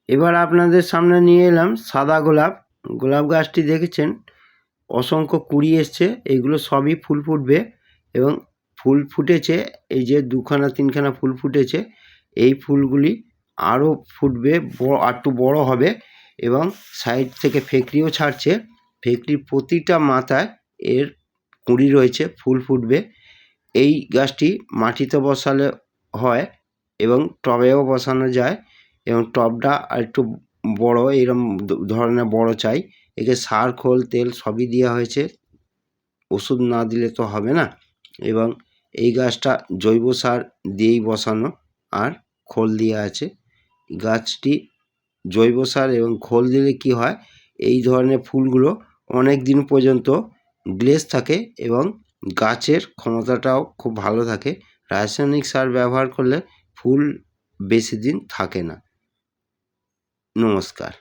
এবার আপনাদের সামনে নিয়ে এলাম সাদা গোলাপ। গোলাপ গাছটি দেখেছেন অসংখ্য কুড়ি এসছে, এগুলো সবই ফুল ফুটবে এবং ফুল ফুটেছে, এই যে দুখানা তিনখানা ফুল ফুটেছে। এই ফুলগুলি আরও ফুটবে, একটু বড় হবে এবং সাইড থেকে ফেকড়িও ছাড়ছে। ফেকড়ির প্রতিটা মাথায় এর কুঁড়ি রয়েছে, ফুল ফুটবে। এই গাছটি মাটিতে বসালে হয় এবং টবেও বসানো যায়, এবং টবটা একটু বড় এরকম ধরনের বড় চাই। একে সার খোল তেল সবই দেওয়া হয়েছে, ওষুধ না দিলে তো হবে না। এবং এই গাছটা জৈব সার দিয়েই বসানো, আর খোল দেওয়া আছে। গাছটি জৈব সার এবং খোল দিলে কি হয়, এই ধরনের ফুলগুলো অনেক দিন পর্যন্ত গ্লেজ থাকে এবং গাছের ক্ষমতাটাও খুব ভালো থাকে। রাসায়নিক সার ব্যবহার করলে ফুল বেশি দিন থাকে না। নমস্কার।